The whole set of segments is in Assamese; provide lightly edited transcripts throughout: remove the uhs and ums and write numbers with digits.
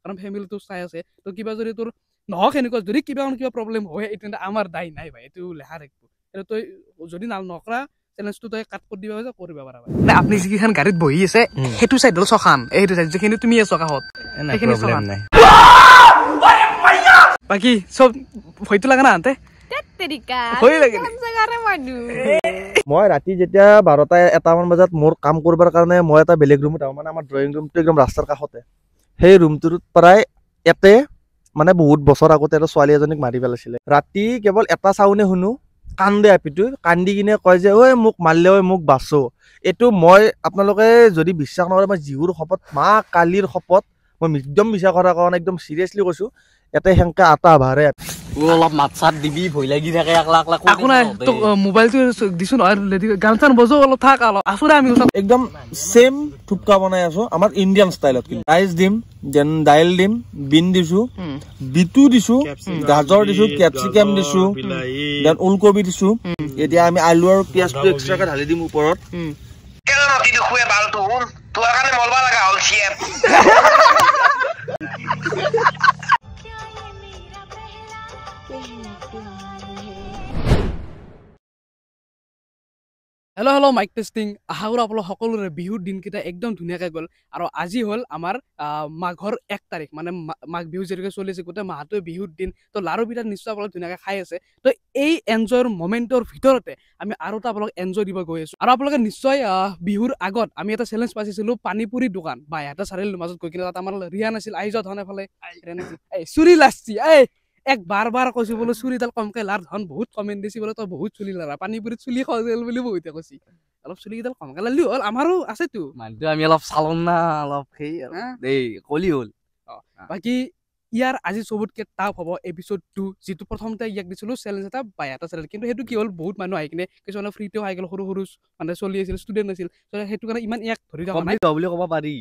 কাৰণ ফেমিলিটো চাই আছে তো কিবা যদি তোৰ নহওক এনেকুৱা যদি কিবা প্ৰব্লেম হয় এইটো আমাৰ দায় নাই ভাই এইটো লেখা থাকিব এইটো তই যদি নকৰা চেলেঞ্জটো তই কাট কৰি দিবা কৰিব পাৰা মানে আপুনি যিখন গাড়ীত বহি আছে সেইটো চাইডৰ চখান এইটো চাইড যিখিনি তুমি আছো কাষত সেইখিনি চখান নাই বাকি সব ভয়তো লাগা না আনতে মই ৰাতি যেতিয়া 12টা 1মান বজাত মোৰ কাম কৰিবৰ কাৰণে মই এটা বেলেগ ৰুমত আহোঁ মানে আমাৰ ড্ৰয়িং ৰুমটো একদম ৰাস্তাৰ কাষতে সেই ৰুমটোৰ পৰাই এতে মানে বহুত বছৰ আগতে এটা ছোৱালী এজনীক মাৰি পেলাইছিলে ৰাতি কেৱল এটা চাউনে শুনো কান্দে আপিটো কান্দি কিনে কয় যে ঐ মোক মাৰিলে ঐ মোক বাচো এইটো মই আপোনালোকে যদি বিশ্বাস নকৰে মই জিহুৰ শপত মা কালিৰ শপত মই একদম মিছা কথা কোৱা নাই একদম সিৰিয়াসলি কৈছো এতে হেংকা আটা ভাৰে অলপ মাতছাত দিবি ভয় লাগি থাকে একলা একো নাই মোবাইলটো দিছো নহয় গান চান বজো অলপ থাক অলপ আছো আমি একদম সেম থুপকা বনাই আছো আমাৰ ইণ্ডিয়ান ষ্টাইলত কিন্তু ৰাইচ দিম দেন দাইল দিম বিন দিছো বিটু দিছো গাজৰ দিছো ক্যাপসিকাম দিছো দেন ওলকবি দিছো এতিয়া আমি আলু আৰু পিয়াজটো এক্সট্ৰাকে ঢালি দিম ওপৰত কেন নতি দুখুৱে বালটো তোৰ কাৰণে মলবা লাগা হল চিএফ হেল্ল' মাইক টেষ্টিং আশা কৰো আপোনালোক সকলোৰে বিহুৰ দিনকেইটা একদম ধুনীয়াকৈ গ'ল আৰু আজি হ'ল আমাৰ মাঘৰ 1 তাৰিখ মানে মাঘ বিহু যেনেকৈ চলি আছে গোটেই মাহটোৱে বিহুৰ দিন তো লাৰু পিঠা নিশ্চয় আপোনালোক ধুনীয়াকৈ খাই আছে তো এই এনজয়ৰ মোমেণ্টৰ ভিতৰতে আমি আৰু এটা আপোনালোক এনজয় দিব গৈ আছো আৰু আপোনালোকে নিশ্চয় বিহুৰ আগত আমি এটা চেলেঞ্জ পাইছিলো পানীপুৰি দোকান বা এটা চাৰিআলিৰ মাজত গৈ কিনে তাত আমাৰ ৰিয়ান আছিল আহি যোৱা ধন এফালে চুৰি লাচি এক বাৰ কৈছো বোলো চুৰিডাল কমকে লাৰ ধন বহুত কমেণ্ট দিছি বোলে তই বহুত চুলি লাৰা পানীপুৰিত চুলি খজেল বুলি বহুতে কৈছি অলপ চুলিকেইডাল কমকে লালি হ'ল আমাৰো আছেতো মানুহটো আমি অলপ চালন না অলপ সেই দেই কলি হ'ল বাকি ইয়াৰ আজি চবতকে টাফ হ'ব এপিসোড 2 যেটো প্ৰথমতে ইয়াক দিছিলো চেলেঞ্জ এটা বাই এটা চেলেঞ্জ কিন্তু সেইটো কি হ'ল বহুত মানুহ আহি কিনে কিছুমানে ফ্ৰীতেও আহি গ'ল সৰু মানে চলি আছিল ষ্টুডেন্ট আছিল সেইটো কাৰণে ইমান ইয়াক ধৰি থকা নাই বুলি ক'ব পাৰি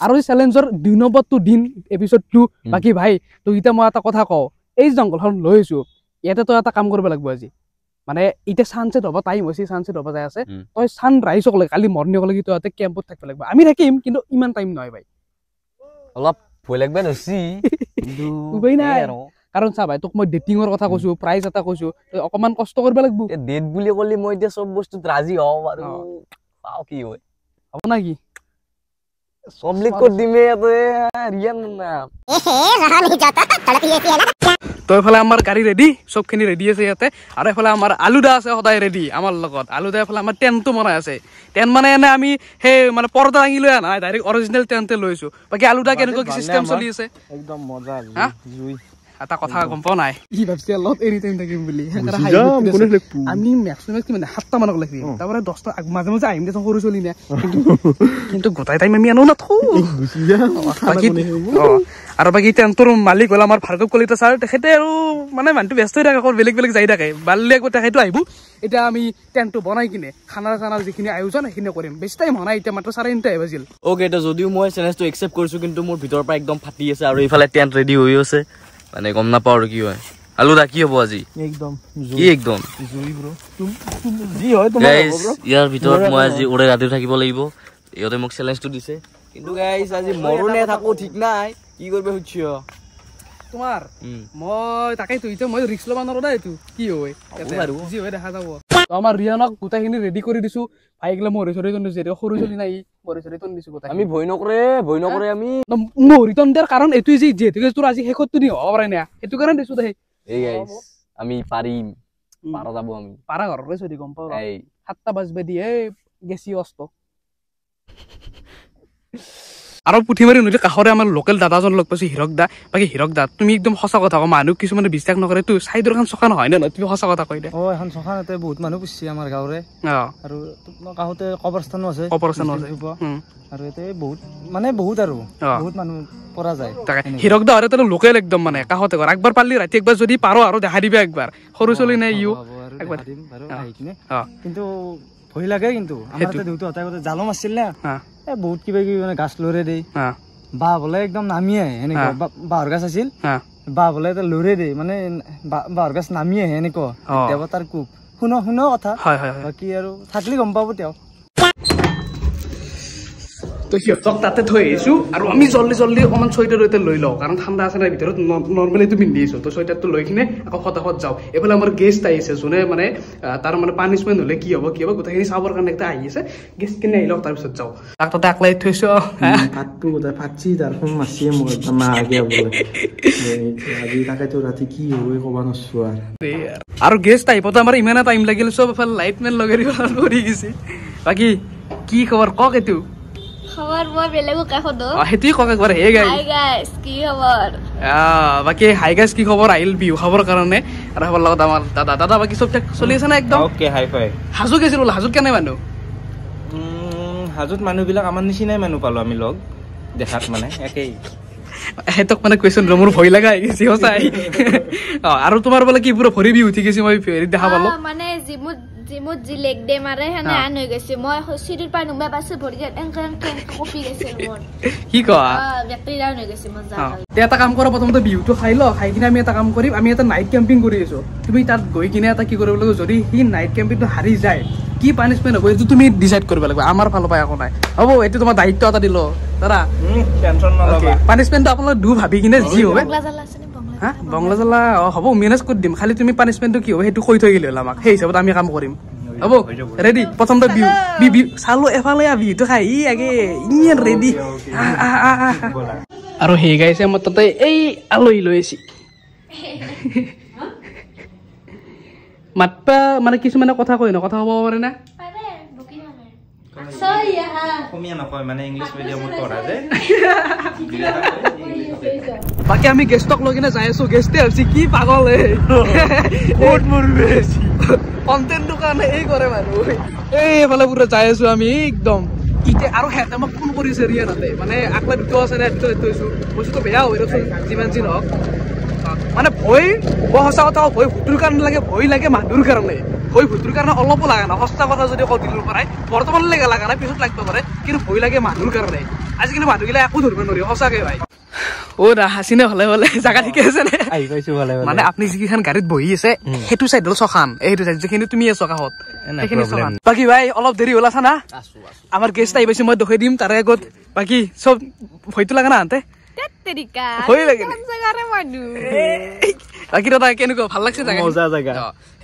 আৰু এই চেলেঞ্জৰ 2 নম্বৰটো দিন এপিসোড 2 বাকি ভাই তো ইটা মই এটা কথা কওঁ এই জংগলখন লৈ আছো ইয়াতে তো এটা কাম কৰিব লাগিব আজি মানে ইটা সানসেট হ'ব টাইম হৈছে সানসেট হ'ব যায় আছে তই সানৰাইজ হলে কালি মৰ্নিং হলে তো ইয়াতে কেম্পত থাকিব লাগিব আমি থাকিম কিন্তু ইমান টাইম নহয় ভাই অলপ ভয় লাগবে নছি কিন্তু উপায় নাই কাৰণ চা ভাই তোক মই ডেটিংৰ কথা কৈছো প্ৰাইস এটা কৈছো তই অকমান কষ্ট কৰিব লাগিব ডেট বুলি কলি মই এতিয়া সব বস্তু ৰাজি হও আৰু পাও কি হয় হ'ব না কি সব লিখ कर दिमे तो रियन ना रहा नहीं जाता तड़प ये थी है ना তো এফালে আমাৰ গাড়ী ৰেডি সবখিনি ৰেডি আছে ইয়াতে আৰু এফালে আমাৰ আলুদা আছে সদায় ৰেডি আমাৰ লগত আলুদা এফালে আমাৰ টেন্টটো বনাই আছে টেন্ট মানে এনে আমি সেই মানে পৰ্দা দাঙি লৈ আনা ডাইৰেক্ট অৰিজিনেল টেন্টে লৈছো বাকি আলুদা কেনেকৈ সিস্টেম চলি আছে একদম মজা জুই এটা কথা গম পাও নাই ই ভাবছি অলপ এনি টাইম থাকিম বুলি আমি ম্যাক্সিমাম কি মানে 7টা মানক লাগি তারপরে 10টা মাঝে মাঝে আহিম দেছো সৰু চলি না কিন্তু গোটাই টাইম আমি আনো না থু আৰু বাকি টেন্টৰ মালিক হল আমাৰ ভাৰ্গৱ কলিতা স্যাৰ তেখেতে আৰু মানে মানুহটো ব্যস্ত হৈ থাকে বেলেগ যাই থাকে বাল্লি একবাৰ তেখেতো আহিব এটা আমি টেন্টটো বনাই কিনে খানা যিখিনি আয়োজন সেইখিনি কৰিম বেছি টাইম হোৱা নাই এতিয়া মাত্ৰ 3:30 বাজিল ওকে এটা যদিও মই চ্যালেঞ্জটো একসেপ্ট কৰিছো কিন্তু মোৰ ভিতৰৰ পৰা একদম ফাটি আছে আৰু ইফালে টেন্ট ৰেডি হৈ আছে মানে গম না পাও কি হয় আলুদা কি হ'ব আজি একদম জুই ব্ৰো তুমি জি হয় তোমাৰ হ'ব ব্ৰো ইয়াৰ ভিতৰত মই আজি ওৰে ৰাতি থাকিব লাগিব ইহঁতে মোক চ্যালেঞ্জটো দিছে কিন্তু গাইস আজি মৰুনে থাকো ঠিক নাই কি কৰবে হচ্ছিও তোমাৰ মই তাকেই তো ইতে মই ৰিস্ক লবা নৰো দা এটো কি হয় জি হয় দেখা যাব তো আমাৰ ৰিয়ানক গোটাখিনি ৰেডি কৰি দিছো ভাইগলে মৰিছৰিতন দিছে সৰু চলি নাই মৰিছৰিতন দিছো গোটা আমি ভয় নকৰে আমি মৰিতন der কাৰণ এটো যে যেটো তোৰ আজি শেষতটো নি হ'ব পাৰে না এটো কাৰণ দিছো দে এই গাইস আমি পাৰিম পাৰা যাব আমি পাৰা ঘৰৰে চৰি গম পাও এই 7টা বাজবে দিয়ে গেছি অস্ত আৰু পুঠিমাৰি নদীৰ কাষৰে আমাৰ লোকেল দাদাজন লগ পাইছো হিৰক দা বাকি হিৰক দা তুমি একদম সঁচা কথা কও মানুহ কিছুমানে বিশ্বাস নকৰে তো সাইদৰ খান সখা নহয় না তুমি সঁচা কথা কই দে এখন সখানতে বহুত মানুহ পুছি আমাৰ গাঁৱৰে আৰু কাহতে কবৰস্থানো আছে আৰু এতে বহুত আৰু বহুত মানুহ পৰা যায় হিৰক দা আৰু তেনে লোকেল একদম মানে কাহতে ঘৰ একবাৰ পাৰলি ৰাতি একবাৰ যদি পাৰো আৰু দেখা দিবা একবাৰ সৰু চলি নাই ইউ একবাৰ কিন্তু ভয় লাগে কিন্তু আমাৰতে দেউতা হতাই গতে জালম আছিল না বহুত কিবা মানে গাছ লৰে দেই বা বলে একদম নামি আহে এনেকুৱা বাহৰ গাছ আছিল বা বলে এটা লৰে দেই মানে বাহৰ গাছ নামি আহে এনেকুৱা দেৱতাৰ কুক শুনো কথা বাকি আৰু থাকলি গম পাব তেওঁ তো তো সিহঁতক তাতে থৈ আহিছো আৰু আমি জল্দি অকণমান চুৱেটাৰ লৈ লওঁ কাৰণ ঠাণ্ডা আছে নাই ভিতৰত নৰ্মেলিটো পিন্ধি আহিছো তো চুৱেটাৰটো লৈ কিনে আকৌ ফটাফট যাওঁ এইফালে আমাৰ গেষ্ট আহিছে যোনে মানে তাৰ মানে পানিছমেণ্ট হ'লে কি হ'ব গোটেইখিনি চাবৰ কাৰণে এটা আহি আছে গেষ্ট কিনে আহি লওক তাৰপিছত যাওঁ তাক তাতে আকলাই থৈছো ভাতটো গোটেই ফাটছি তাৰখন মাছিয়ে মোৰ একদম নাহাগে বোলে আজি তাকেতো ৰাতি কি হ'ব ক'ব নোৱাৰছো আৰু গেষ্ট আহিবতো আমাৰ ইমানে টাইম লাগিল চব এফালে লাইট মেন লগাই দিব কৰি গৈছে বাকী কি খবৰ কওক এইটো খবৰ মই বেলেগো কাষতো সেইটোৱে কওক একবাৰ হে গাইছ কি খবৰ বাকী হাই গাইছ কি খবৰ আহিল বিহু খাবৰ কাৰণে আৰু আমাৰ লগত আমাৰ দাদা বাকী চব চলি আছে না একদম ওকে হাই ফাই হাজো গৈছিল বোলে হাজোত কেনে মানুহ হাজোত মানুহবিলাক আমাৰ নিচিনাই মানুহ পালো আমি লগ দেখাত মানে একেই সিহঁতক মানে কুৱেশ্যন মোৰ ভয় লগা আহি গৈছে সঁচাই আৰু তোমাৰ বোলে কি পুৰা ভৰি বিহু উঠি গৈছে মই দেখা পালো মানে জিমত যি লেগ ডে মাৰে হেনে আন হৈ গৈছে মই চিৰিৰ পৰা নুমাই পাইছো ভৰি কপি গৈছে মোৰ কি কোৱা বেটাৰী ডাউন হৈ গৈছে মজা এটা কাম কৰা প্ৰথমতে বিহুটো খাই ল খাই কিনে আমি এটা কাম কৰিম আমি এটা নাইট কেম্পিং কৰি আছো তুমি তাত গৈ কিনে এটা কি কৰিব লাগিব যদি সি নাইট কেম্পিংটো হাৰি যায় কি পানিছমেণ্ট হ'ব এইটো তুমি ডিচাইড কৰিব লাগিব আমাৰ ফালৰ পৰা একো নাই হ'ব এইটো তোমাৰ দায়িত্ব এটা দিলো দাদা টেনচন নলবা পানিছমেণ্টটো আপোনালোকে দু ভাবি কিনে যি হ'ব বংলা জ্বালা আছে নে হা বংলা জ্বালা হ'ব মেনেজ কৰি দিম খালি তুমি পানিছমেণ্টটো কি হ'ব সেইটো কৈ থৈ গ'লে হ'ল আমাক সেই হিচাপত আমি কাম কৰিম হ'ব ৰেডি প্ৰথমতে বিহু চালো এফালে বিহুটো খাই ই আগে ইমান ৰেডি আৰু সেই গাইছে মই তাতে এই আলহী লৈ আহিছি মাতবা মানে কিছুমানে কথা কয় ন কথা ক'ব পাৰে না অসমীয়া নকয় মানে ইংলিছ মিডিয়ামত পঢ়া যে বাকী আমি গেষ্টক লৈ কিনে যাই আছো গেষ্টে ভাবছি কি পাগল ক'ত মৰবে কণ্টেণ্টৰ কাৰণে এই কৰে মানুহ এইফালে পুৰা যাই আছো আমি একদম এতিয়া আৰু সিহঁতে মোক ফোন কৰিছে ৰিয়া তাতে মানে আকলা দুটা আছে নে দুটা থৈছো বস্তুটো বেয়া হৈ ৰচোন যিমান যি নহওক মানে ভয় সঁচা কথা ভয় ভূতৰ কাৰণে লাগে ভয় লাগে মানুহৰ কাৰণে ভয় ভূতৰ কাৰণে অলপো লাগা না সঁচা কথা যদি কওঁ দিলৰ পৰাই বৰ্তমানলৈকে লাগা নাই পিছত লাগিব পাৰে কিন্তু ভয় লাগে মানুহৰ কাৰণে আজিকালি মানুহগিলা একো ধৰিব নোৱাৰি সঁচাকে ভাই ৰা হাচিনে ভালে ভালে জাগা ঠিকে আছে নে আহি পাইছো ভালে মানে আপুনি যিকেইখন গাড়ীত বহি আছে সেইটো চাইড হ'ল চখান এইটো চাইড যিখিনি তুমি আছো কাষত সেইখিনি চখান বাকী ভাই অলপ দেৰি হ'ল আছা না আমাৰ গেষ্ট আহি পাইছে মই দেখুৱাই দিম তাৰে আগত বাকী চব ভয়টো লাগা না আনতে ভয় লাগে বাকী দাদা কেনেকুৱা ভাল লাগছে মজা জাগা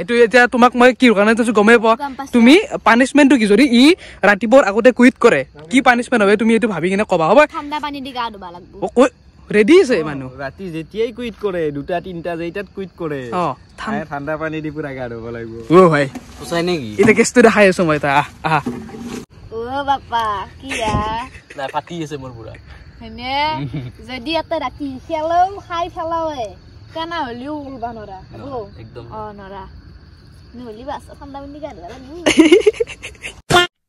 এইটো এতিয়া তোমাক মই কি কাৰণে গমেই পোৱা তুমি পানিছমেণ্টটো কি যদি ই ৰাতিপুৱাৰ আগতে কুইট কৰে কি পানিছমেণ্ট হবে তুমি এইটো ভাবি কিনে কবা হ'ব ঠাণ্ডা পানী দি গা ধুবা লাগব ৰেডি আছে মানুহ ৰাতি যেতিয়াই কুইট কৰে দুটা তিনটা যেইটাত কুইট কৰে ঠাণ্ডা পানী দি পুৰা গা ধুব লাগিব অ ভাই সঁচাই নেকি এতিয়া কেছটো দেখাই আছো মই তাই আহা অ বাপা কি নাই ফাটি আছে মোৰ পুৰা হয়নে যদি এটা ৰাতি খেলাও খাই পেলাওৱে কেনা হ'লেও উলবা নৰা একদম নৰা নহ'লে বাছ ঠাণ্ডা পানী গা ধুবা লাগব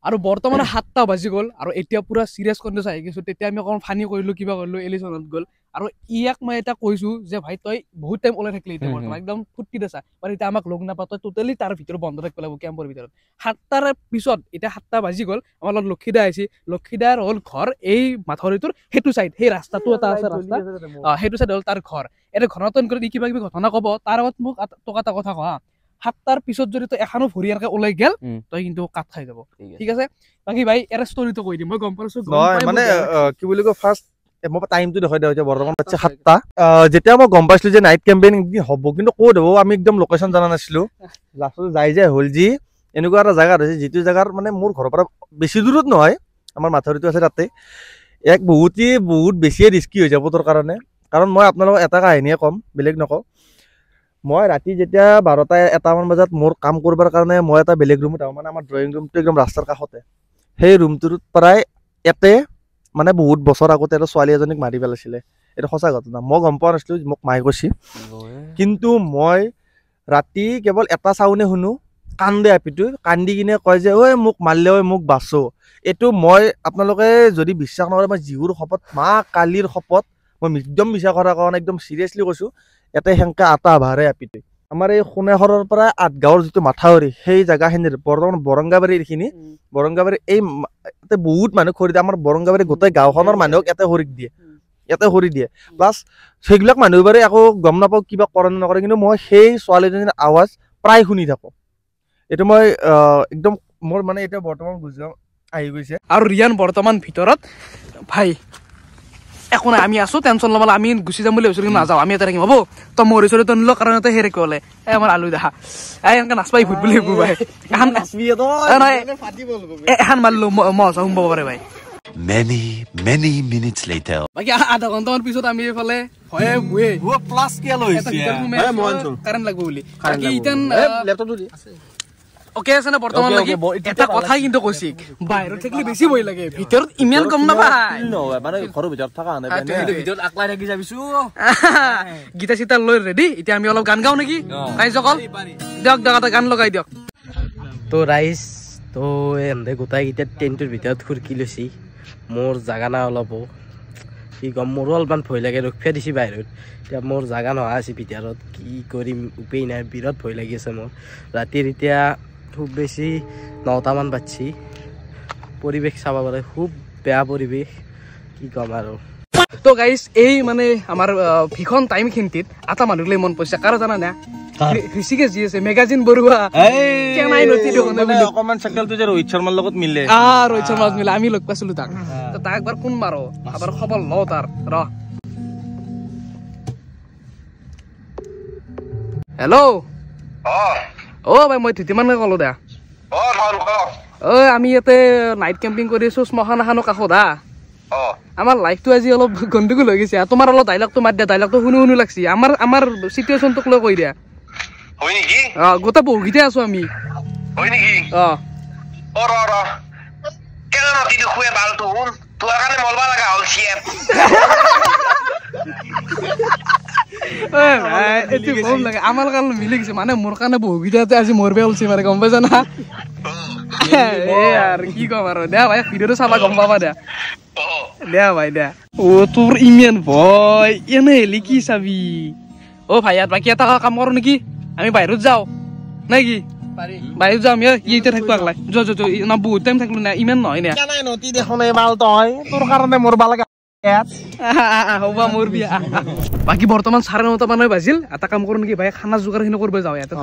আৰু বৰ্তমানে 7টা বাজি গ'ল আৰু এতিয়া পুৰা চিৰিয়াছ কণ্ডিশ্যন আহি গৈছো তেতিয়া আমি অকণ ফানি কৰিলো কিবা কৰিলো এলিশ্যনত গ'ল আৰু ইয়াক মই এটা কৈছো যে ভাই তই বহুত টাইম ওলাই থাকিলি এতিয়া বৰ্তমান একদম ফুৰ্তিত আছা বাৰু এতিয়া আমাক লগ নাপা তই টোটেলি তাৰ ভিতৰত বন্ধ থাকিব লাগিব কেম্পৰ ভিতৰত 7টাৰ পিছত এতিয়া 7টা বাজি গ'ল আমাৰ লগত লক্ষীদা আহিছে লক্ষীদাৰ হ'ল ঘৰ এই মাথৰিটোৰ সেইটো চাইড সেই ৰাস্তাটো এটা আছে ৰাস্তা সেইটো চাইড হ'ল তাৰ ঘৰ এতিয়া ঘনতন কৰি কিবা কিবি ঘটনা ক'ব তাৰ আগত মোক টকা এটা কথা কোৱা 7টাৰ পিছত যদি তই এখানো ভৰি এনেকে ওলাই গেল তই কিন্তু কাট খাই যাব ঠিক আছে বাকী ভাই এৰা ষ্টৰিটো কৈ দিম মই গম পাইছো মানে কি বুলি কয় ফাৰ্ষ্ট মই টাইমটো দেখাই দিওঁ এতিয়া বৰ্তমান পাচ্ছে 7টা যেতিয়া মই গম পাইছিলো যে নাইট কেম্পেইন হ'ব কিন্তু ক'ত হ'ব আমি একদম লোকেশ্যন জানা নাছিলো লাষ্টত যাই হ'ল যি এনেকুৱা এটা জেগাত হৈছে যিটো জেগাৰ মানে মোৰ ঘৰৰ পৰা বেছি দূৰত নহয় আমাৰ মাথৰিটো আছে তাতে এক বহুত বেছিয়ে ৰিস্কি হৈ যাব তোৰ কাৰণে কাৰণ মই আপোনালোকক এটা কাহিনীয়ে ক'ম বেলেগ নকওঁ মই ৰাতি যেতিয়া 12টা 1টামান বজাত মোৰ কাম কৰিবৰ কাৰণে মই এটা বেলেগ ৰুমত আহোঁ মানে আমাৰ ড্ৰয়িং ৰুমটো একদম ৰাস্তাৰ কাষতে সেই ৰুমটোৰ পৰাই এতে মানে বহুত বছৰ আগতে এটা ছোৱালী এজনীক মাৰি পেলাইছিলে এইটো সঁচা ঘটনা মই গম পোৱা নাছিলোঁ মোক মায়ে কৈছে কিন্তু মই ৰাতি কেৱল এটা চাউনে শুনো কান্দে আপিটো কান্দি কিনে কয় যে ঐ মোক মাৰিলে ঐ মোক বাচো এইটো মই আপোনালোকে যদি বিশ্বাস নকৰে মই জিহুৰ শপত মা কালিৰ শপত মই একদম মিছা কথা কোৱা নাই একদম চিৰিয়াছলি কৈছোঁ ইয়াতে সেনেকা আটা ভাৰে আপিটো আমাৰ এই সোণেশ্বৰৰ পৰা 8 গাঁৱৰ যিটো মাথাউৰি সেই জেগাখিনিৰ বৰ্তমান বৰংগাবাৰীৰ এইখিনি বৰংগাবাৰী এই ইয়াতে বহুত মানুহ খৰি দিয়ে আমাৰ বৰংগাবাৰী গোটেই গাঁওখনৰ মানুহক ইয়াতে খৰি দিয়ে প্লাছ সেইবিলাক মানুহবোৰে আকৌ গম নাপাওঁ কিবা কৰে নকৰে কিন্তু মই সেই ছোৱালীজনীৰ আৱাজ প্ৰায় শুনি থাকোঁ এইটো মই একদম মোৰ মানে এতিয়া বৰ্তমান বুজাওঁ আহি গৈছে আৰু ৰিয়ান বৰ্তমান ভিতৰত ভাই একো নাই আমি আছো টেনচন ল'ব আমি গুচি যাম বুলি ভাবিছিলো নাযাওঁ আমি এটা থাকিম হ'ব তই মোৰ ওচৰত তই নিলো কাৰণে তই হেৰি ক'লে আমাৰ আলু দেখা এনেকে নাচপাই ভূত বুলি ভাবো ভাই এখন মাৰিলো মজা সোমাব পাৰে ভাই Many minutes later. বাকী আধা ঘণ্টামান পিছত আমি এইফালে হয় বুৱে প্লাছ কিয় লৈছে কাৰেণ্ট লাগব বুলি বাকী ইতেন অকে আছে না বৰ্তমান লাগি এটা কথাই কিন্তু কৈছি বাহিৰত থাকিলে বেছি ভয় লাগে ভিতৰত ইমান গম নাপায় মানে ঘৰৰ ভিতৰত থকা ভিতৰত আকলাই থাকি যাবিছো গীতা চিতা লৈ ৰেডি এতিয়া আমি অলপ গান গাওঁ নেকি কাইজকল দিয়ক দিয়ক এটা গান লগাই দিয়ক তো ৰাইজ তো এনে গোটাই এতিয়া টেণ্টৰ ভিতৰত খুৰকি লৈছি মোৰ জাগা না অলপ কি কম মোৰো অলপমান ভয় লাগে ৰখিয়া দিছি বাহিৰত এতিয়া মোৰ জাগা নহা আছে ভিতৰত কি কৰিম উপায় নাই বিৰাট ভয় লাগি আছে মোৰ ৰাতিৰ এতিয়া খুব বেছি 9টামান বাজছি পৰিৱেশ চাব পাৰে খুব বেয়া পৰিৱেশ কি ক'ম আৰু তো গাইজ এই মানে আমাৰ ভিখন টাইম খিনিত এটা মানুহলৈ মন পৰিছে কাৰ জানা না ঋষিকেশ যি আছে মেগাজিন বৰুৱা কেনাই নতি দেখোন অকমান চাকলটো যে ৰোহিত শৰ্মাৰ লগত মিলে ৰোহিত শৰ্মাৰ মিলে আমি লগ পাইছিলো তাক তাক একবাৰ ফোন মাৰো আবাৰ খবৰ লওঁ তাৰ ৰ হেল্ল' অ ভাই মই ধুতিমানে ক'লো দে ঐ আমি ইয়াতে নাইট কেম্পিং কৰি আছো শ্মশান এখনৰ কাষত হা আমাৰ লাইফটো আজি অলপ গণ্ডগোল হৈ গৈছে তোমাৰ অলপ ডাইলগটো মাত দিয়া ডাইলগটো শুনো শুনো লাগছি আমাৰ চিটুৱেশ্যনটোক লৈ কৈ দিয়া হয় নেকি গোটেই বহুকেইটা আছো আমি হয় নেকি কেন নতি দেখুৱে বালটো তোৰ কাৰণে মলবা লগা হ'ল চিএম এইটো কম লাগে আমাৰ কাৰণে মিলি গৈছে মানে মোৰ কাৰণে বহুকেইটাতে আজি মৰবে ওলছি মানে গম পাইছা না আৰু কি কম আৰু দে ভাই ভিডিঅ'টো চাবা গম পাবা দে দে ভাই দে তোৰ ইমান ভয় এনে হেলি কি চাবি ভাই ইয়াত বাকী এটা কাম কৰো নেকি আমি বাহিৰত যাওঁ নে কি বাহিৰত যাম ইয়াতে থাকিব আগলাই যোৱা বহুত টাইম থাকিলো না ইমান নহয় নে নতি দেখোন এই বাল তই তোৰ কাৰণে মৰবা লগা হবা মোৰ বিয়া বাকী বৰ্তমান 9:30 মান বাজিল এটা কাম কৰো নেকি ভাই খানা যোগাৰখিনি কৰিব যাওঁ ইয়াতে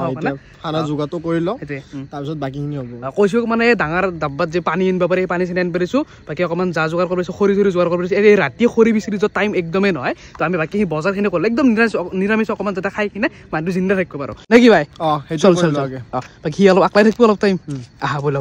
খানা যোগাৰটো কৰি লওঁ তাৰপিছত বাকীখিনি হ'ব কৈছো মানে ডাঙৰ ডাব্বাত যে পানী আনিব পাৰি পানী চানি আনি পাৰিছো বাকী অকণমান যা যোগাৰ কৰিছো খৰি যোগাৰ কৰিছো এই ৰাতি খৰি বিচৰি যোৱা টাইম একদমেই নহয় তো আমি বাকী বজাৰখিনি কৰিলো একদম নিৰামিষ অকণমান যাতে খাই কিনে মানুহটো জিন্দা থাকিব পাৰো নে কি ভাই চল চল বাকী অলপ আকলাই থাকিব অলপ টাইম আহা ব'লা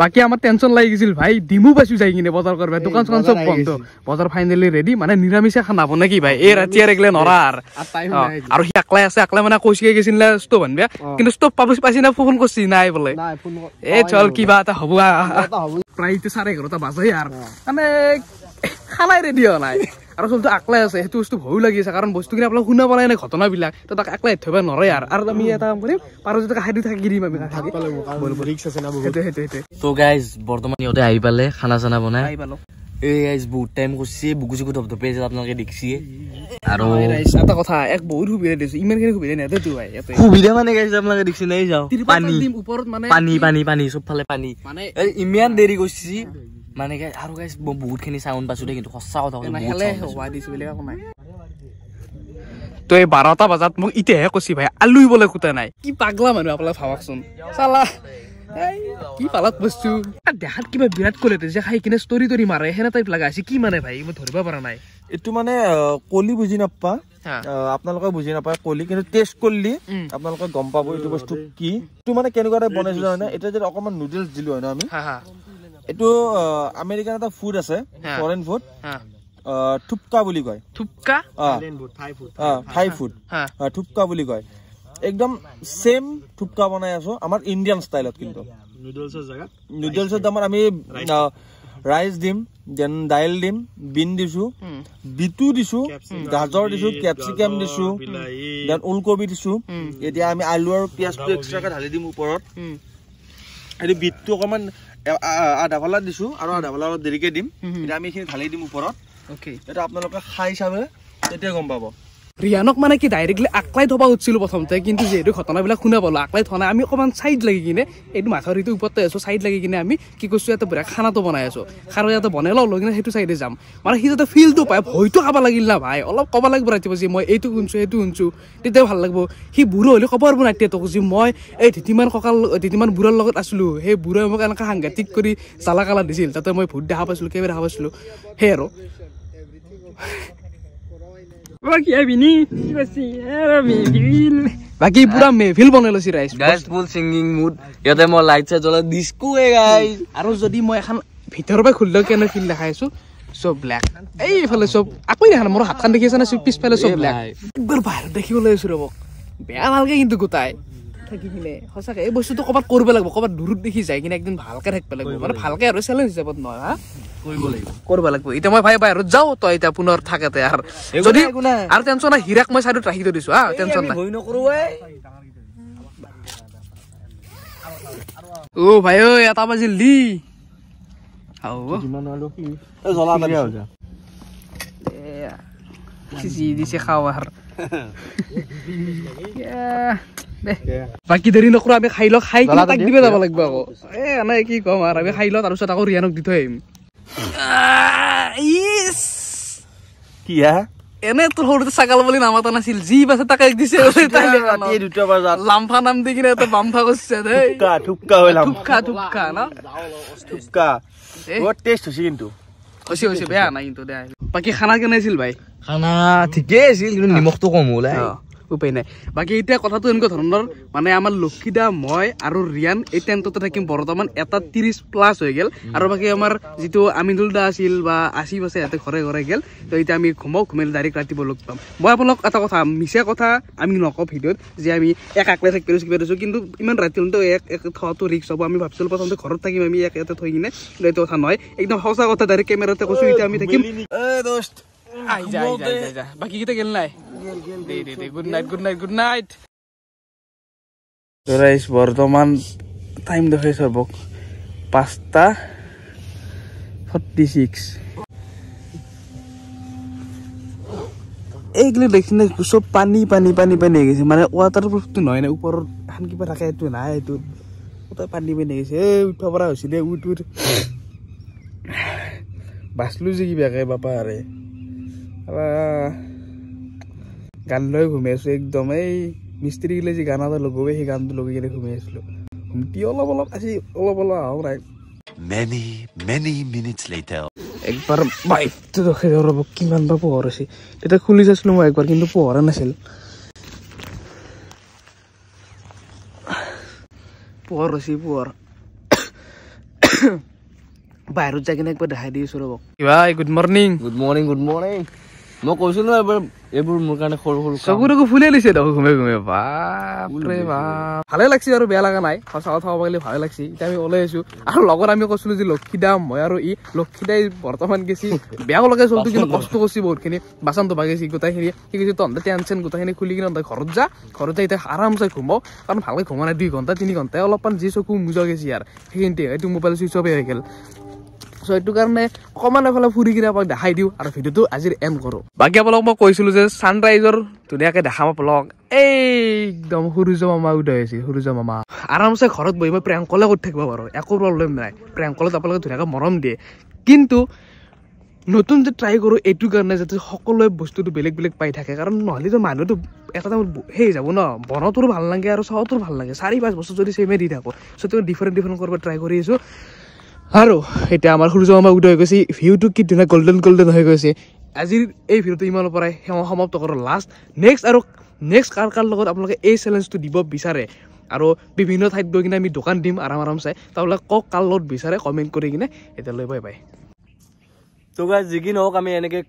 বাকী আমাৰ টেনচন লাগি গৈছিল ভাই ডিমু পাইছো যাই কিনে বজাৰ কৰিব দোকান চোকান চব বন্ধ বজাৰ ফাইনেলি ৰেডি মানে নিৰামিষে খানা বনে কি ভাই এই ৰাতি আৰু নৰা আৰু সি আকলাই আছে আকলাই মানে কৈছে গৈছিল ষ্টভ আনবা কিন্তু ষ্টভ পাইছি না ফোন কৰিছি নাই বোলে এই চল কিবা এটা হ'ব প্ৰায় 11:30 বাজে আৰু মানে খানাই ৰেডি হোৱা নাই আৰু চলটো আকলাই আছে সেইটো বস্তু ভয়ো লাগি আছে কাৰণ বস্তুখিনি আপোনাক শুনা পালে নাই ঘটনাবিলাক তো তাক আকলাই থব নোৱাৰে আৰু আমি এটা কাম কৰিম পাৰো যদি খাই থাকি দিম আমি তো গাইজ বৰ্তমান ইহঁতে আহি পালে খানা চানা বনাই এই গাইজ বহুত টাইম কৰিছে বুকু চুকু ধপধপে আছে আপোনালোকে দেখিছে আৰু এটা কথা এক বহুত সুবিধা দিছো ইমানখিনি সুবিধা নেদেতো ভাই সুবিধা মানে গাইজ আপোনালোকে দেখিছে নাই যাওঁ ওপৰত মানে পানী চবফালে পানী মানে ইমান দেৰি কৰিছে মানে আৰু গাইজ বহুতখিনি চাউণ্ড পাইছো দেই কিন্তু সঁচা কথা তো এই 12টা বজাত মোক এতিয়াহে কৈছি ভাই আলুই বলে কুটা নাই কি পাগলা মানুহ আপোনালোকে ভাবকচোন চালা কি পালাত বস্তু দেখাত কিবা বিৰাট কলে যে খাই কিনে ষ্টৰি তৰি মাৰে সেনে টাইপ লগা আছে কি মানে ভাই মই ধৰিব পৰা নাই এইটো মানে কলি বুজি নাপা আপোনালোকে বুজি নাপায় কলি কিন্তু টেষ্ট কৰিলি আপোনালোকে গম পাব এইটো বস্তু কি এইটো মানে কেনেকুৱা টাইপ বনাইছো জানে এটা যে অকমান নুডলছ দিলো হয় ন আমি এইটো আমেৰিকান এটা ফুড আছে ফৰেন ফুড থুপকা বুলি কয় থুপকা থাই ফুড থুপকা বুলি কয় একদম সেম থুপকা বনাই আছো আমাৰ ইন্ডিয়ান ষ্টাইলত কিন্তু নুডলছৰ দামত আমি ৰাইচ দিম দেন দাইল দিম বিন দিছো বিটু দিছো গাজৰ দিছো কেপচিকাম দিছো দেন ওলকবি দিছো এতিয়া আমি আলু আৰু পিয়াজটো এক্সট্ৰাকে ঢালি দিম ওপৰত এই বিটটো অকমান আধা ফালা দিছো আৰু আধা ফালা অলপ দেৰিকে দিম এতিয়া আমি এইখিনি ঢালি দিম ওপৰত এটা আপোনালোকে খাই চাবে তেতিয়া গম পাব ৰিয়ানক মানে কি ডাইৰেক্টলি আকলাই থবা উঠিছিলোঁ প্ৰথমতে, কিন্তু যিহেতু ঘটনাবিলাক শুনা পালোঁ আকলাই থোৱা নাই, আমি অকণমান চাইড লাগি কিনে এইটো মাথাউৰিটো ওপৰতে আছোঁ, চাইড লাগি কিনে আমি কি কৈছোঁ ইয়াতে বঢ়িয়া খানাটো বনাই আছোঁ, খানা ইয়াতে বনাই লওঁ, লৈ কিনে সেইটো চাইডে যাম। মানে সি যাতে ফিলটো পায়, ভয়টো খাব লাগিল না ভাই, অলপ ক'ব লাগিব ৰাতিপুৱা যে মই এইটো শুনছোঁ সেইটো শুনছোঁ, তেতিয়াও ভাল লাগিব। সি বুঢ়ো হ'লে ক'ব পাৰিব নাই তোক যে মই এই ধিতিমান বুঢ়াৰ লগত আছিলোঁ, সেই বুঢ়াই মোক এনেকৈ সাংঘাতিক কৰি জ্বালা কালা দিছিল, তাতে মই ভূত দেখা পাইছিলোঁ, কেইবাৰ দেখা পাইছিলোঁ, সেই আৰু বাকী পুৰা মেহফিল বনাই লৈছে ৰাইজ, ফুল ছিংগিং মুড, ইয়াতে মই লাইট চাইট জ্বলাই ডিস্কোৱে গাইজ। আৰু যদি মই এখন ভিতৰৰ পৰা খুলিলেও কেনে ফিল দেখাই আছো, চব ব্লেক, এইফালে চব আকৌ দেখা মোৰ হাতখন দেখি আছে না, পিছফালে চব ব্লেক, একবাৰ বাহিৰত দেখিবলৈ আছো ৰ'ব, বেয়া ভালকে কিন্তু গোটাই থাকি কিনে সঁচাকে এই বস্তুটো ক'ৰবাত কৰিব লাগিব, ক'ৰবাত দূৰত দেখি যাই কিনে একদিন ভালকে থাকিব লাগিব, মানে ভালকে আৰু চেলেঞ্জ হিচাপত নহয়, হা কৰিব লাগিব। এতিয়া মই ভাই বাহিৰত যাওঁ, তই এতিয়া পুনৰ থাকেতে আৰু যদি আৰু টেনচন নাই, হীৰাক মই চাইডত ৰাখি থৈ দিছো, হা টেনচন নাই। অ ভাই ঐ 1 বাজিল দি দিছে খাওঁ আৰু বাকী দেৰি নকৰো, আমি খাই লওঁ, খাই কিনে তাক দিবে যাব লাগিব আকৌ, এনে কি ক'ম আৰু আমি খাই লওঁ, তাৰপিছত আকৌ ৰিয়ানক দি থৈ আহিম। এনে তোৰ সৰুতে ছাগাল বুলি নাম এটা নাছিল, যি বাছে তাকে দিছে, লাম্ফা নাম দি কিনে বাম্ফা কৰিছে কিন্তু হৈছে বেয়া নাই কিন্তু দে। বাকী খানা কেনে আছিল ভাই? খানা ঠিকেই আছিল, কিন্তু নিমখটো কম হ'ল, উপায় নাই। বাকী এতিয়া কথাটো এনেকুৱা ধৰণৰ, মানে আমাৰ লক্ষীদা, মই আৰু ৰিয়ান এই টেণ্টতে থাকিম বৰ্তমান, 1:30+ হৈ গ'ল, আৰু বাকী আমাৰ যিটো আমিনুল দা আছিল বা আসিফ আছে ইয়াতে ঘৰে ঘৰে গ'ল, তো এতিয়া আমি ঘুমাইলে ডাইৰেক্ট ৰাতিপুৱা লগ পাম। মই আপোনালোক এটা কথা, মিছা কথা আমি নকওঁ ভিডিঅ'ত যে আমি একলাই থাকিব পাৰিছোঁ, কিন্তু ইমান ৰাতি হ'লেতো এক থোৱাটো ৰিক্স হ'ব। আমি ভাবিছিলোঁ প্ৰথমতে ঘৰত থাকিম আমি ইয়াতে থৈ কিনে, কিন্তু এইটো কথা নহয়, একদম সঁচা কথা, ডাইৰেক্ট কেমেৰাতে কৈছোঁ। এতিয়া আমি থাকিম, বাকী কেইটা গেল নাই, গুড নাইট। বৰ্তমান টাইম দেখাই চাব 5:46। এইগিলা দেখি নাই চব পানী পানী পানী পানী হৈ গৈছে, মানে ৱাটাৰ প্ৰুফটো নহয় নাই, ওপৰত এখন কিবা থাকে, এইটো নাই, এইটো গোটেই পানী পানী হৈ গৈছে। এই উঠিব পৰা হৈছিলে, উঠ বাচলো যে কিবাকে বাপা আৰে, গান লৈ ঘুমাই আছো একদম। এই মিস্ত্ৰী গিলে যে গান এটা লগাবে, সেই গানটো লগাই কিনে ঘুমাই আছিলো। ঘুমটি অলপ আজি অলপ আহক নাই। Many minutes later. একবাৰ বাইকটো ৰখাই ৰ'ব, কিমান বা পোহৰ আছে। তেতিয়া খুলি চাইছিলো মই একবাৰ, কিন্তু পোহৰা নাছিল, পোহৰ হৈছে পোহৰ। বাহিৰত যাই কিনে একবাৰ দেখাই দিছো ৰ'ব। ভাই গুড মৰ্ণিং। গুড মৰ্ণিং মই কৈছো ন, এবাৰ এইবোৰ মোৰ কাৰণে সৰু সৰু চকুটো ফুলে দিছে দেখো ঘুমে ঘুমে, বাপৰে বাপ। ভালে লাগছে আৰু বেয়া লগা নাই, সঁচা কথা ক'ব গ'লে ভালে লাগছে। এতিয়া আমি ওলাই আছো, আৰু লগত আমি কৈছিলো যে লক্ষীদা, মই আৰু লক্ষীদাই বৰ্তমান গেছি, বেয়াও লগাই চলটো, কিন্তু কষ্ট কৰিছে বহুতখিনি, বাচনটো ভাগিছে গোটেইখিনি। কি কৈছে তহঁতে টেনচন গোটেইখিনি খুলি কিনে ঘৰত যা এতিয়া আৰামছে ঘুমাও, কাৰণ ভালকে ঘুমা নাই 2 ঘণ্টা 3 ঘণ্টাই, অলপমান যি চকু মোজা গেছি আৰু সেইখিনিতে এইটো মোবাইল চুইচ অফে হৈ গ'ল। চ' এইটো কাৰণে অকণমান এফালে ফুৰি কিনে আপোনাক দেখাই দিওঁ আৰু ভিডিঅ'টো আজিৰ এণ্ড কৰোঁ। বাকী আপোনালোক মই কৈছিলোঁ যে ছানৰাইজৰ ধুনীয়াকৈ দেখাম আপোনালোক। একদম সূৰ্য মামা উদয় হৈছে, সূৰ্য মামা আৰামছে ঘৰত বহি মই প্ৰেংকলে কৰি থাকিব পাৰোঁ, একো প্ৰব্লেম নাই। প্ৰেংকলত আপোনালোকে ধুনীয়াকৈ মৰম দিয়ে, কিন্তু নতুন যে ট্ৰাই কৰোঁ এইটো কাৰণে যাতে সকলোৱে বস্তুটো বেলেগ বেলেগ পাই থাকে, কাৰণ নহ'লেতো মানুহটো এটা টাইমত সেই যাব ন, বনটোৰো ভাল লাগে আৰু চাহটোৰো ভাল লাগে। 4-5 বছৰ যদি চেমে দি থাকোঁ, চ' তেওঁ ডিফাৰেণ্ট কৰিব ট্ৰাই কৰি আছোঁ। আৰু এতিয়া আমাৰ সূৰ্য মামা উদয় হৈ গৈছে, ভিউটো কি ধুনীয়া গল্ডেন হৈ গৈছে। আজিৰ এই ভিডিঅ'টো ইমানৰ পৰাই সমাপ্ত কৰোঁ। নেক্সট কাৰ লগত আপোনালোকে এই চেলেঞ্জটো দিব বিচাৰে, আৰু বিভিন্ন ঠাইত গৈ কিনে আমি দোকান দিম আৰাম চাই, আপোনালোকে কওক কাৰ লগত বিচাৰে, কমেণ্ট কৰি কিনে। এতিয়ালৈ বাই বাই। তো গাইজ, যি কি নহওক আমি এনেকৈ